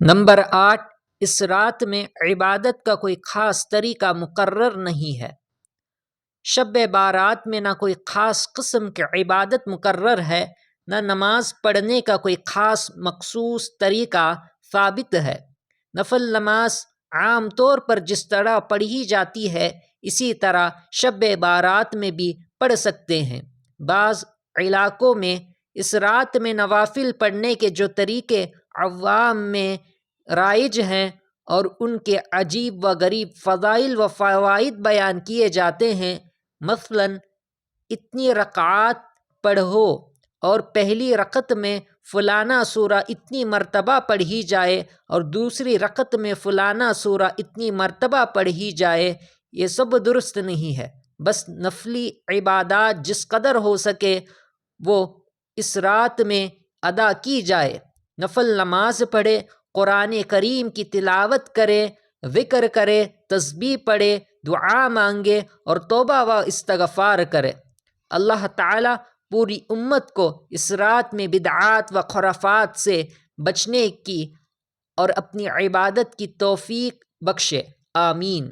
Number 8، اس رات میں عبادت کا کوئی خاص طریقہ مقرر نہیں ہے۔ شب بارات میں نہ کوئی خاص قسم کی عبادت مقرر ہے، نہ نماز پڑھنے کا کوئی خاص مخصوص طریقہ ثابت ہے۔ نفل نماز عام طور پر جس طرح پڑھی جاتی ہے اسی طرح شب بارات میں بھی پڑھ سکتے ہیں۔ بعض علاقوں میں اس رات میں نوافل پڑھنے کے جو طریقے عوام میں رائج ہیں اور ان کے عجیب و غریب فضائل و فوائد بیان کیے جاتے ہیں، مثلاً اتنی رکعات پڑھو اور پہلی رکعت میں فلانا سورہ اتنی مرتبہ پڑھی جائے اور دوسری رکعت میں فلانا سورہ اتنی مرتبہ پڑھی جائے، یہ سب درست نہیں ہے۔ بس نفلی عبادات جس قدر ہو سکے وہ اس رات میں ادا کی جائے۔ نفل نماز پڑھے، قرآن کریم کی تلاوت کرے، ذکر کرے، تسبیح پڑھے، دعا مانگے اور توبہ و استغفار کرے۔ اللہ تعالیٰ پوری امت کو اس رات میں بدعات و خرافات سے بچنے کی اور اپنی عبادت کی توفیق بخشے، آمین۔